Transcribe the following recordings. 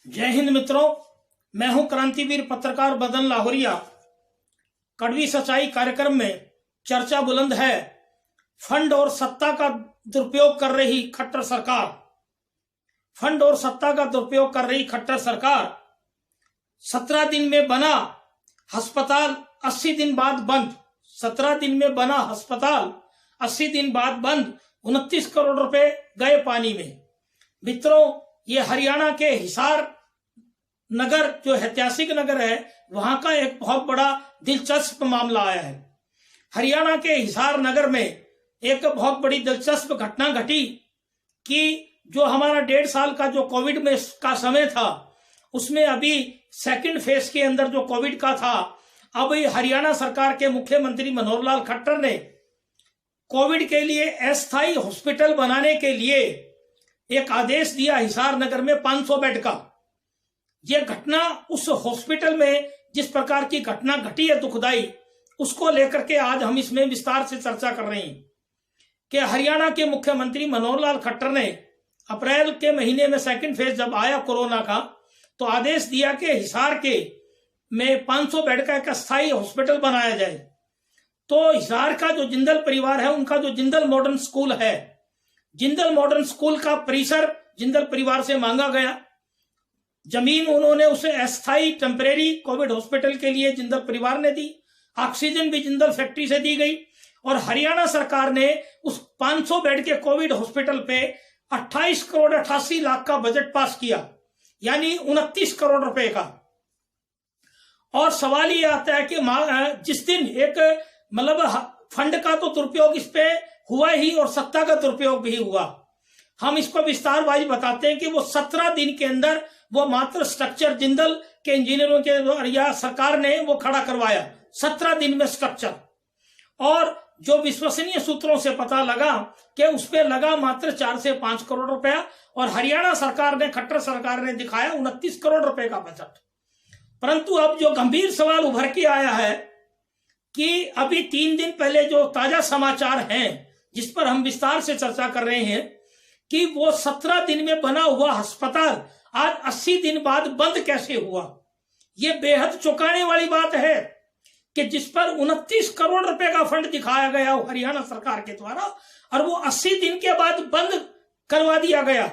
जय हिंद मित्रों, मैं हूं क्रांतिवीर पत्रकार बदन लाहौरिया। कड़वी सच्चाई कार्यक्रम में चर्चा बुलंद है। फंड और सत्ता का दुरुपयोग कर रही खट्टर सरकार। फंड और सत्ता का दुरुपयोग कर रही खट्टर सरकार। 17 दिन में बना अस्पताल 80 दिन बाद बंद। 17 दिन में बना अस्पताल 80 दिन बाद बंद। 29 करोड़ रुपए गए पानी में। मित्रों, ये हरियाणा के हिसार नगर जो ऐतिहासिक नगर है, वहां का एक बहुत बड़ा दिलचस्प मामला आया है। हरियाणा के हिसार नगर में एक बहुत बड़ी दिलचस्प घटना घटी कि जो हमारा 1.5 साल का जो कोविड में का समय था, उसमें अभी सेकंड फेज के अंदर जो कोविड का था, अब हरियाणा सरकार के मुख्यमंत्री मनोहर लाल खट्टर ने कोविड के लिए अस्थायी हॉस्पिटल बनाने के लिए एक आदेश दिया हिसार नगर में 500 बेड का। यह घटना उस हॉस्पिटल में जिस प्रकार की घटना घटी है दुखदाई, उसको लेकर के आज हम इसमें विस्तार से चर्चा कर रहे हैं कि हरियाणा के मुख्यमंत्री मनोहर लाल खट्टर ने अप्रैल के महीने में सेकंड फेज जब आया कोरोना का, तो आदेश दिया कि हिसार के में 500 बेड का एक अस्थायी हॉस्पिटल बनाया जाए। तो हिसार का जो जिंदल परिवार है, उनका जो जिंदल मॉडर्न स्कूल है, जिंदल मॉडर्न स्कूल का परिसर जिंदल परिवार से मांगा गया। जमीन उन्होंने उसे अस्थायी टेम्परेरी कोविड हॉस्पिटल के लिए जिंदल परिवार ने दी। ऑक्सीजन भी जिंदल फैक्ट्री से दी गई और हरियाणा सरकार ने उस 500 बेड के कोविड हॉस्पिटल पे 28 करोड़ 88 लाख का बजट पास किया, यानी 29 करोड़ रुपए का। और सवाल ये आता है कि जिस दिन एक फंड का तो दुरुपयोग इस पे हुआ ही और सत्ता का दुरुपयोग भी हुआ। हम इसको विस्तार वाइज बताते हैं कि वो 17 दिन के अंदर वो मात्र स्ट्रक्चर जिंदल के इंजीनियरों के या सरकार ने वो खड़ा करवाया। 17 दिन में स्ट्रक्चर। और जो विश्वसनीय सूत्रों से पता लगा कि उस पर लगा मात्र 4 से 5 करोड़ रुपया और हरियाणा सरकार ने, खट्टर सरकार ने दिखाया 29 करोड़ रुपए का बजट। परंतु अब जो गंभीर सवाल उभर के आया है कि अभी 3 दिन पहले जो ताजा समाचार हैं, जिस पर हम विस्तार से चर्चा कर रहे हैं, कि वो 17 दिन में बना हुआ अस्पताल आज 80 दिन बाद बंद कैसे हुआ। ये बेहद चौंकाने वाली बात है कि जिस पर 29 करोड़ रुपए का फंड दिखाया गया हरियाणा सरकार के द्वारा, और वो 80 दिन के बाद बंद करवा दिया गया।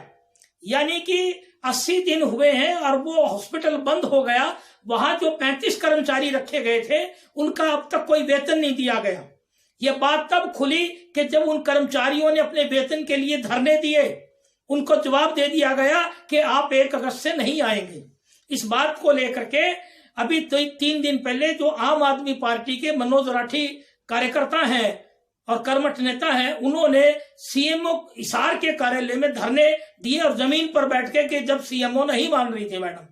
यानी कि 80 दिन हुए हैं और वो हॉस्पिटल बंद हो गया। वहां जो 35 कर्मचारी रखे गए थे, उनका अब तक कोई वेतन नहीं दिया गया। यह बात तब खुली कि जब उन कर्मचारियों ने अपने वेतन के लिए धरने दिए, उनको जवाब दे दिया गया कि आप 1 अगस्त से नहीं आएंगे। इस बात को लेकर के अभी तो 3 दिन पहले जो आम आदमी पार्टी के मनोज राठी कार्यकर्ता हैं और कर्मठ नेता हैं, उन्होंने सीएमओ हिसार के कार्यालय में धरने दिए और जमीन पर बैठ के, कि जब सीएमओ नहीं मान रही थी मैडम,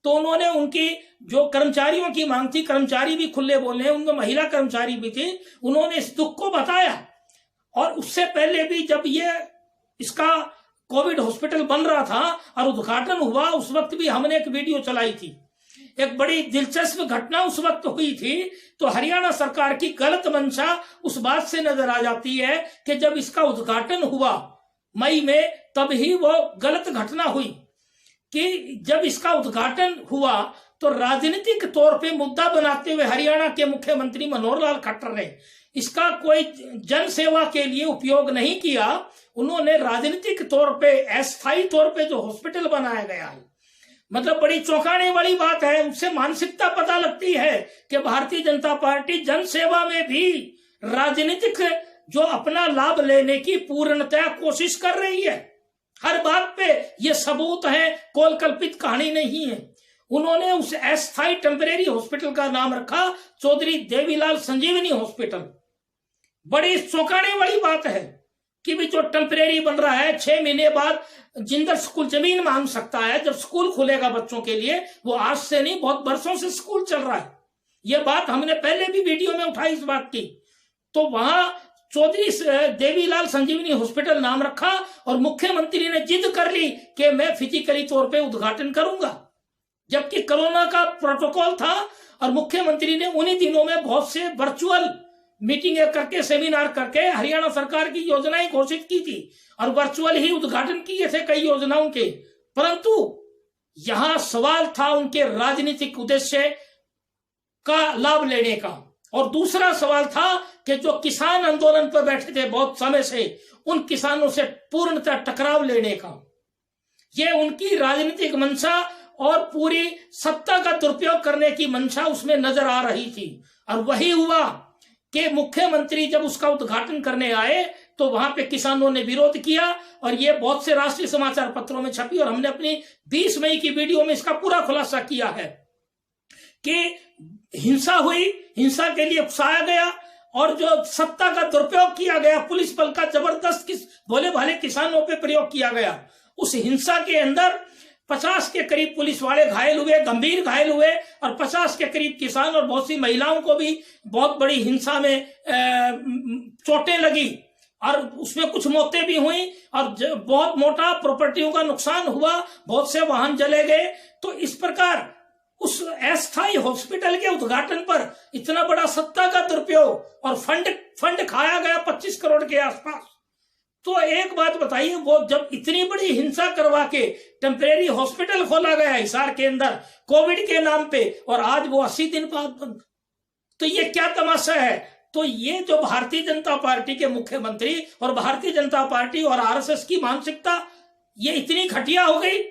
तो उन्होंने उनकी जो कर्मचारियों की मांग थी, कर्मचारी भी खुले बोले हैं, उनमें महिला कर्मचारी भी थी, उन्होंने इस दुख को बताया। और उससे पहले भी जब ये इसका कोविड हॉस्पिटल बन रहा था और उद्घाटन हुआ, उस वक्त भी हमने एक वीडियो चलाई थी। एक बड़ी दिलचस्प घटना उस वक्त हुई थी। तो हरियाणा सरकार की गलत मंशा उस बात से नजर आ जाती है कि जब इसका उद्घाटन हुआ मई में, तब ही वो गलत घटना हुई कि जब इसका उद्घाटन हुआ तो राजनीतिक तौर पे मुद्दा बनाते हुए हरियाणा के मुख्यमंत्री मनोहर लाल खट्टर ने इसका कोई जन सेवा के लिए उपयोग नहीं किया। उन्होंने राजनीतिक तौर पे, अस्थायी तौर पे जो हॉस्पिटल बनाया गया है, मतलब बड़ी चौंकाने वाली बात है। उससे मानसिकता पता लगती है कि भारतीय जनता पार्टी जन सेवा में भी राजनीतिक जो अपना लाभ लेने की पूर्णतया कोशिश कर रही है। हर बात पे ये सबूत है, कोल कल्पित कहानी नहीं है। उन्होंने उस अस्थायी टेम्परेरी हॉस्पिटल का नाम रखा चौधरी देवीलाल संजीवनी हॉस्पिटल। बड़ी चौंकाने वाली बात है कि भी जो टेम्परेरी बन रहा है, 6 महीने बाद जिंदल स्कूल जमीन मांग सकता है जब स्कूल खुलेगा बच्चों के लिए। वो आज से नहीं, बहुत बरसों से स्कूल चल रहा है। यह बात हमने पहले भी वीडियो में उठाई इस बात की। तो वहां चौधरी देवीलाल संजीवनी हॉस्पिटल नाम रखा और मुख्यमंत्री ने जिद कर ली कि मैं फिजिकली तौर पे उद्घाटन करूंगा, जबकि कोरोना का प्रोटोकॉल था। और मुख्यमंत्री ने उन्हीं दिनों में बहुत से वर्चुअल मीटिंगें करके, सेमिनार करके हरियाणा सरकार की योजनाएं घोषित की थी और वर्चुअल ही उद्घाटन किए थे कई योजनाओं के। परंतु यहां सवाल था उनके राजनीतिक उद्देश्य का लाभ लेने का, और दूसरा सवाल था कि जो किसान आंदोलन पर बैठे थे बहुत समय से, उन किसानों से पूर्णतः टकराव लेने का। ये उनकी राजनीतिक मंशा और पूरी सत्ता का दुरुपयोग करने की मंशा उसमें नजर आ रही थी। और वही हुआ कि मुख्यमंत्री जब उसका उद्घाटन करने आए तो वहां पे किसानों ने विरोध किया, और ये बहुत से राष्ट्रीय समाचार पत्रों में छपी, और हमने अपनी 20 मई की वीडियो में इसका पूरा खुलासा किया है कि हिंसा हुई, हिंसा के लिए उकसाया गया, और जो सत्ता का दुरुपयोग किया गया, पुलिस बल का जबरदस्त भोले भाले किसानों पे प्रयोग किया गया। उस हिंसा के अंदर 50 के करीब पुलिस वाले घायल हुए, गंभीर घायल हुए, और 50 के करीब किसान और बहुत सी महिलाओं को भी बहुत बड़ी हिंसा में चोटें लगी, और उसमें कुछ मौतें भी हुई, और बहुत मोटा प्रॉपर्टियों का नुकसान हुआ, बहुत से वाहन जले गए। तो इस प्रकार उस अस्थायी हॉस्पिटल के उद्घाटन पर इतना बड़ा सत्ता का दुरुपयोग और फंड खाया गया 25 करोड़ के आसपास। तो एक बात बताइए, वो जब इतनी बड़ी हिंसा करवा के टेम्परेरी हॉस्पिटल खोला गया हिसार के अंदर कोविड के नाम पे, और आज वो 80 दिन बाद बंद, तो ये क्या तमाशा है? तो ये जो भारतीय जनता पार्टी के मुख्यमंत्री और भारतीय जनता पार्टी और आरएसएस की मानसिकता ये इतनी घटिया हो गई।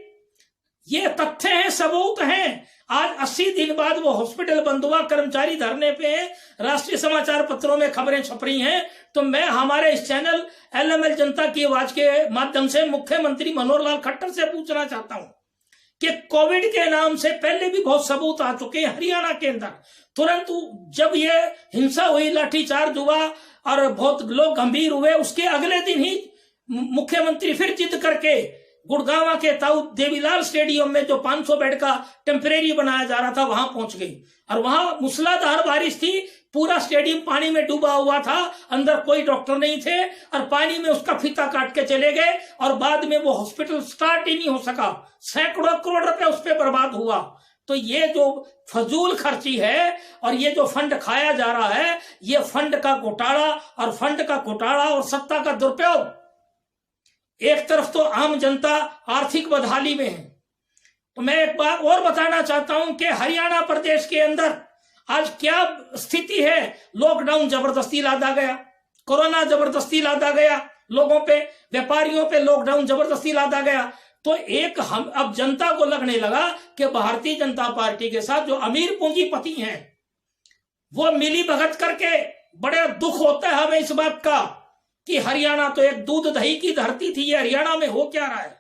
ये तथ्य हैं, सबूत हैं। आज 80 दिन बाद वो हॉस्पिटल बंद हुआ, कर्मचारी धरने पे हैं, राष्ट्रीय समाचार पत्रों में खबरें छप रही हैं। तो मैं हमारे इस चैनल एलएमएल जनता की आवाज के माध्यम से मुख्यमंत्री मनोहर लाल खट्टर से पूछना चाहता हूं कि कोविड के नाम से पहले भी बहुत सबूत आ चुके हैं हरियाणा के अंदर। तुरंत जब ये हिंसा हुई, लाठीचार्ज हुआ और बहुत लोग गंभीर हुए, उसके अगले दिन ही मुख्यमंत्री फिर जिद करके गुड़गांव के ताऊ देवीलाल स्टेडियम में जो 500 बेड का टेम्परेरी बनाया जा रहा था वहां पहुंच गई, और वहां मूसलाधार बारिश थी, पूरा स्टेडियम पानी में डूबा हुआ था, अंदर कोई डॉक्टर नहीं थे, और पानी में उसका फीता काट के चले गए, और बाद में वो हॉस्पिटल स्टार्ट ही नहीं हो सका। सैकड़ों करोड़ रुपए उस पर बर्बाद हुआ। तो ये जो फजूल खर्ची है और ये जो फंड खाया जा रहा है, ये फंड का घोटाला और सत्ता का दुरुपयोग। एक तरफ तो आम जनता आर्थिक बदहाली में है। तो मैं एक बात और बताना चाहता हूं कि हरियाणा प्रदेश के अंदर आज क्या स्थिति है। लॉकडाउन जबरदस्ती लादा गया, कोरोना जबरदस्ती लादा गया, लोगों पे, व्यापारियों पे लॉकडाउन जबरदस्ती लादा गया। तो एक हम अब जनता को लगने लगा कि भारतीय जनता पार्टी के साथ जो अमीर पूंजीपति हैं वो मिली भगत करके, बड़े दुख होता है हमें इस बात का कि हरियाणा तो एक दूध दही की धरती थी, ये हरियाणा में हो क्या रहा है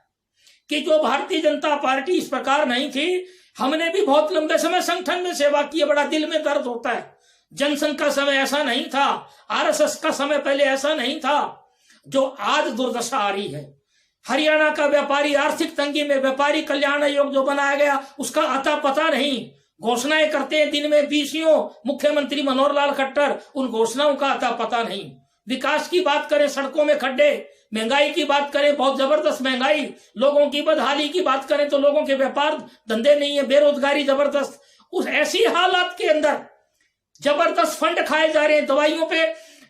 कि जो भारतीय जनता पार्टी इस प्रकार नहीं थी। हमने भी बहुत लंबे समय संगठन में सेवा की है, बड़ा दिल में दर्द होता है। जनसंघ का समय ऐसा नहीं था, आरएसएस का समय पहले ऐसा नहीं था जो आज दुर्दशा आ रही है। हरियाणा का व्यापारी आर्थिक तंगी में, व्यापारी कल्याण आयोग जो बनाया गया उसका अता पता नहीं। घोषणाएं करते हैं दिन में 20 मुख्यमंत्री मनोहर लाल खट्टर, उन घोषणाओं का अता पता नहीं। विकास की बात करें, सड़कों में खड्डे, महंगाई की बात करें, बहुत जबरदस्त महंगाई, लोगों की बदहाली की बात करें तो लोगों के व्यापार धंधे नहीं है, बेरोजगारी जबरदस्त। उस ऐसी हालात के अंदर जबरदस्त फंड खाए जा रहे हैं दवाइयों पे।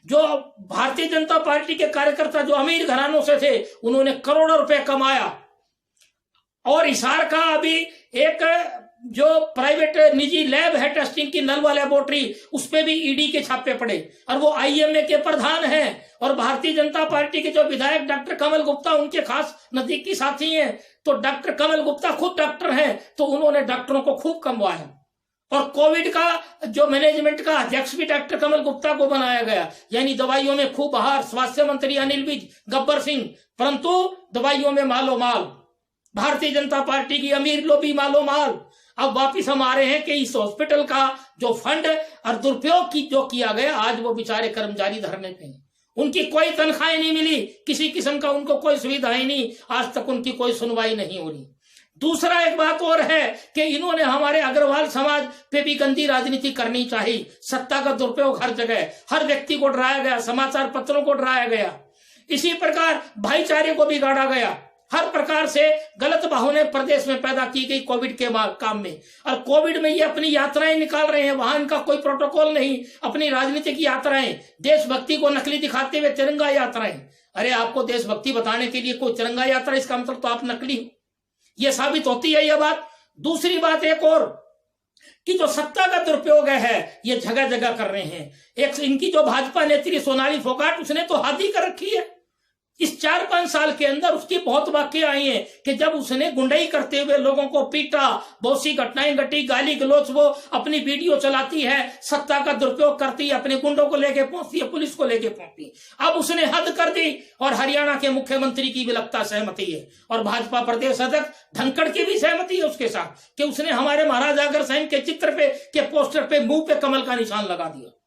जो भारतीय जनता पार्टी के कार्यकर्ता जो अमीर घरानों से थे उन्होंने करोड़ों रुपए कमाया। और हिसार का अभी एक जो प्राइवेट निजी लैब है टेस्टिंग की, नलवा लेबोरेटरी, उस पे भी ईडी के छापे पड़े, और वो आईएमए के प्रधान हैं, और भारतीय जनता पार्टी के जो विधायक डॉक्टर कमल गुप्ता उनके खास नजदीकी साथी हैं। तो डॉक्टर कमल गुप्ता खुद डॉक्टर हैं, तो उन्होंने डॉक्टरों को खूब कमवाया। और कोविड का जो मैनेजमेंट का अध्यक्ष भी डॉक्टर कमल गुप्ता को बनाया गया, यानी दवाइयों में खूब बहार। स्वास्थ्य मंत्री अनिल विज, गब्बर सिंह, परंतु दवाइयों में मालो माल। भारतीय जनता पार्टी की अमीर लोबी मालो माल। अब वापिस हम आ रहे हैं कि इस हॉस्पिटल का जो फंड और दुरुपयोग की जो किया गया, आज वो बेचारे कर्मचारी धरने पे हैं, उनकी कोई तनख्वाहें नहीं मिली, किसी किस्म का उनको कोई सुविधाएं नहीं, आज तक उनकी कोई सुनवाई नहीं हो रही। दूसरा एक बात और है कि इन्होंने हमारे अग्रवाल समाज पे भी गंदी राजनीति करनी चाहिए। सत्ता का दुरुपयोग हर जगह, हर व्यक्ति को डराया गया, समाचार पत्रों को डराया गया, इसी प्रकार भाईचारे को बिगाड़ा गया, हर प्रकार से गलत भावनाएं प्रदेश में पैदा की गई कोविड के काम में। और कोविड में ये अपनी यात्राएं निकाल रहे हैं, वहां इनका कोई प्रोटोकॉल नहीं, अपनी राजनीतिक यात्राएं, देशभक्ति को नकली दिखाते हुए तिरंगा यात्राएं। अरे आपको देशभक्ति बताने के लिए कोई तिरंगा यात्रा, इसका मतलब तो आप नकली हो। ये साबित होती है यह बात। दूसरी बात एक और, कि जो सत्ता का दुरुपयोग है ये जगह जगह कर रहे हैं। एक इनकी जो भाजपा नेत्री सोनाली फोगाट, उसने तो हद ही कर रखी है। इस 4-5 साल के अंदर उसकी बहुत वाकया आई हैं कि जब उसने गुंडाई करते हुए लोगों को पीटा, बहुत सी घटनाएं घटी, गाली गलौज, वो अपनी वीडियो चलाती है, सत्ता का दुरुपयोग करती है, अपने गुंडों को लेके पहुंचती है, पुलिस को लेके पहुंचती है। अब उसने हद कर दी और हरियाणा के मुख्यमंत्री की भी लगता सहमति है और भाजपा प्रदेश अध्यक्ष धनखड़ की भी सहमति है उसके साथ, कि उसने हमारे महाराज अग्रसेन के चित्र पे के पोस्टर पे मुंह पे कमल का निशान लगा दिया।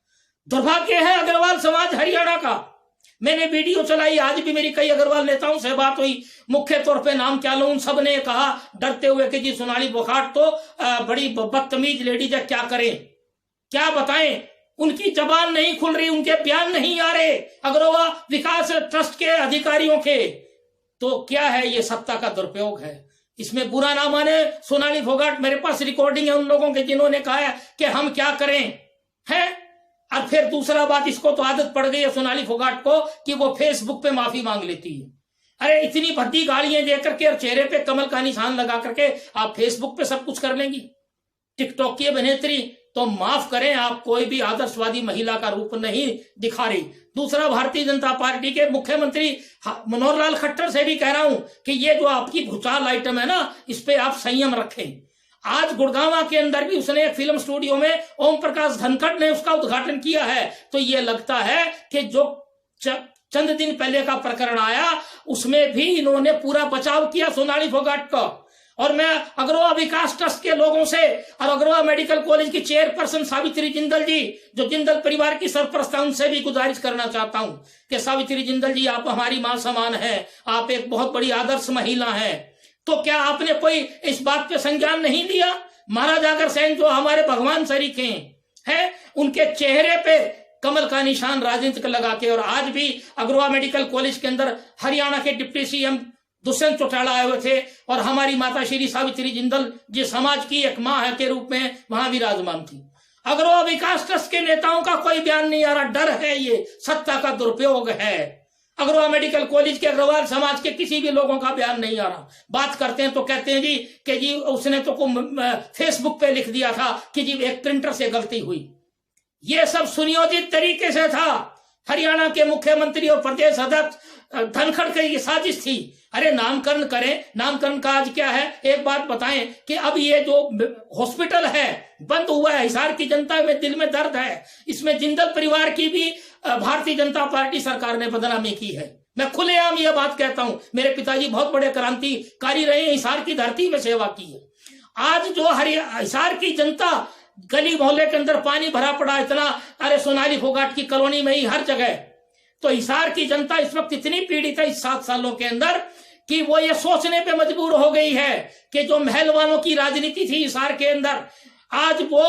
दुर्भाग्य है अग्रवाल समाज हरियाणा का। मैंने वीडियो चलाई, आज भी मेरी कई अग्रवाल नेताओं से बात हुई, मुख्य तौर पे नाम क्या लूं, सब ने कहा डरते हुए कि जी सोनाली फोगाट तो बड़ी बदतमीज लेडीज है, क्या करें क्या बताएं। उनकी जबान नहीं खुल रही, उनके बयान नहीं आ रहे अग्रवाल विकास ट्रस्ट के अधिकारियों के। तो क्या है, ये सत्ता का दुरुपयोग है। इसमें बुरा ना माने सोनाली फोगाट, मेरे पास रिकॉर्डिंग है उन लोगों के जिन्होंने कहा है कि हम क्या करें है। और फिर दूसरा बात, इसको तो आदत पड़ गई है सोनाली फोगाट को कि वो फेसबुक पे माफी मांग लेती है। अरे इतनी भद्दी गालियां दे करके और चेहरे पे कमल का निशान लगा करके आप फेसबुक पे सब कुछ कर लेंगी। टिकटॉक की अभिनेत्री, तो माफ करें, आप कोई भी आदर्शवादी महिला का रूप नहीं दिखा रही। दूसरा, भारतीय जनता पार्टी के मुख्यमंत्री मनोहर लाल खट्टर से भी कह रहा हूं कि ये जो आपकी भूचाल आइटम है ना, इस पे आप संयम रखें। आज गुड़गांव के अंदर भी उसने एक फिल्म स्टूडियो में ओम प्रकाश धनखड़ ने उसका उद्घाटन किया है। तो ये लगता है कि जो चंद दिन पहले का प्रकरण आया उसमें भी इन्होंने पूरा बचाव किया सोनाली फोगाट का। और मैं अग्रवाल विकास ट्रस्ट के लोगों से और अग्रवाल मेडिकल कॉलेज की चेयरपर्सन सावित्री जिंदल जी, जो जिंदल परिवार की सरपरस्त है, उनसे भी गुजारिश करना चाहता हूं कि सावित्री जिंदल जी, आप हमारी मां समान है, आप एक बहुत बड़ी आदर्श महिला है। तो क्या आपने कोई इस बात पे संज्ञान नहीं लिया? महाराज अग्रसेन जो हमारे भगवान सरीखे हैं, उनके चेहरे पे कमल का निशान राजनीतिक लगा के, और आज भी अग्रवाल मेडिकल कॉलेज के अंदर हरियाणा के डिप्टी सीएम दुष्यंत चौटाला आए हुए थे और हमारी माता श्री सावित्री जिंदल जी समाज की एक मां है के रूप में वहां विराजमान थी। अग्रवाल विकास ट्रस्ट के नेताओं का कोई बयान नहीं आ रहा। डर है, ये सत्ता का दुरुपयोग है। अग्रवाल मेडिकल कॉलेज के अग्रवाल समाज के किसी भी लोगों का बयान नहीं आ रहा। बात करते हैं तो कहते हैं जी कि जी उसने तो फेसबुक पे लिख दिया था कि जी एक प्रिंटर से गलती हुई। ये सब सुनियोजित तरीके से था। हरियाणा के मुख्यमंत्री और प्रदेश अध्यक्ष धनखड़ की ये साजिश थी। अरे नामकरण करें, नामकरण का आज क्या है, एक बात बताएं कि अब ये जो हॉस्पिटल है बंद हुआ है, हिसार की जनता में दिल में दर्द है। इसमें जिंदल परिवार की भी भारतीय जनता पार्टी सरकार ने बदनामी की है। मैं खुलेआम यह बात कहता हूं, मेरे पिताजी बहुत बड़े क्रांतिकारी रहे, हिसार की धरती में सेवा की है। आज जो हिसार की जनता, गली मोहल्ले के अंदर पानी भरा पड़ा इतना, अरे सोनाली फोगाट की कॉलोनी में ही हर जगह, तो हिसार की जनता इस वक्त इतनी पीड़ित है इस 7 सालों के अंदर कि वो ये सोचने पे मजबूर हो गई है कि जो महल वालों की राजनीति थी हिसार के अंदर, आज वो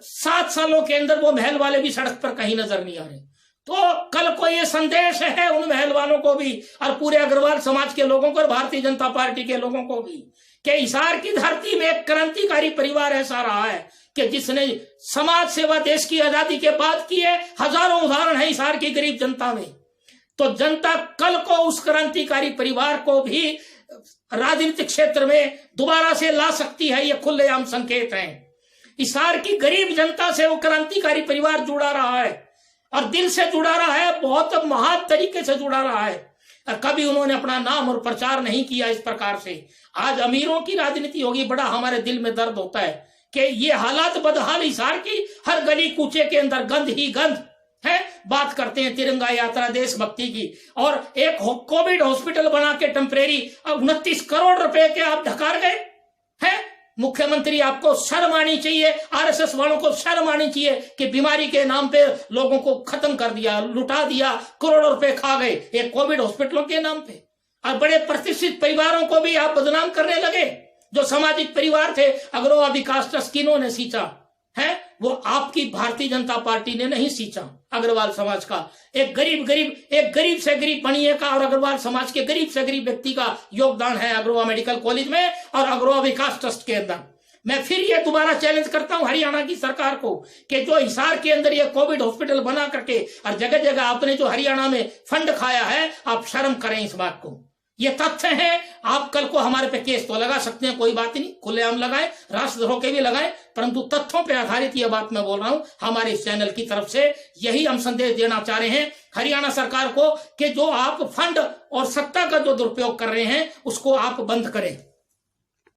7 सालों के अंदर वो महल वाले भी सड़क पर कहीं नजर नहीं आ रहे। तो कल को ये संदेश है उन महल वालों को भी और पूरे अग्रवाल समाज के लोगों को और भारतीय जनता पार्टी के लोगों को भी कि हिसार की धरती में एक क्रांतिकारी परिवार ऐसा रहा है कि जिसने समाज सेवा देश की आजादी के बाद की है। हजारों उदाहरण है हिसार की गरीब जनता में। तो जनता कल को उस क्रांतिकारी परिवार को भी राजनीतिक क्षेत्र में दोबारा से ला सकती है। ये खुलेआम संकेत हैं। हिसार की गरीब जनता से वो क्रांतिकारी परिवार जुड़ा रहा है और दिल से जुड़ा रहा है, बहुत महान तरीके से जुड़ा रहा है। और कभी उन्होंने अपना नाम और प्रचार नहीं किया इस प्रकार से। आज अमीरों की राजनीति होगी, बड़ा हमारे दिल में दर्द होता है कि ये हालात बदहाल हिसार की, हर गली कूचे के अंदर गंद ही गंद है। बात करते हैं तिरंगा यात्रा देशभक्ति की, और एक कोविड हॉस्पिटल बना के टेम्परेरी 29 करोड़ रुपए के आप ढकार गए हैं। मुख्यमंत्री, आपको शर्म आनी चाहिए, आरएसएस वालों को शर्म आनी चाहिए कि बीमारी के नाम पे लोगों को खत्म कर दिया, लुटा दिया, करोड़ों रुपए खा गए एक कोविड हॉस्पिटलों के नाम पे। और बड़े प्रतिष्ठित परिवारों को भी आप बदनाम करने लगे। जो सामाजिक परिवार थे, अग्रवाल विकास ट्रस्ट किन्होंने सींचा है, वो आपकी भारतीय जनता पार्टी ने नहीं सींचा। अग्रवाल समाज का एक गरीब से गरीब बनिए का और अग्रवाल समाज के गरीब से गरीब व्यक्ति का योगदान है अग्रवाल मेडिकल कॉलेज में और अग्रवाल विकास ट्रस्ट के अंदर। मैं फिर ये दोबारा चैलेंज करता हूं हरियाणा की सरकार को कि जो हिसार के अंदर ये कोविड हॉस्पिटल बना करके और जगह जगह आपने जो हरियाणा में फंड खाया है, आप शर्म करें इस बात को। ये तथ्य हैं। आप कल को हमारे पे केस तो लगा सकते हैं, कोई बात नहीं, खुलेआम लगाएं, राष्ट्रद्रोह के भी लगाएं, परंतु तथ्यों पे आधारित ये बात मैं बोल रहा हूं हमारे इस चैनल की तरफ से। यही हम संदेश देना चाह रहे हैं हरियाणा सरकार को कि जो आप फंड और सत्ता का जो दुरुपयोग कर रहे हैं उसको आप बंद करें।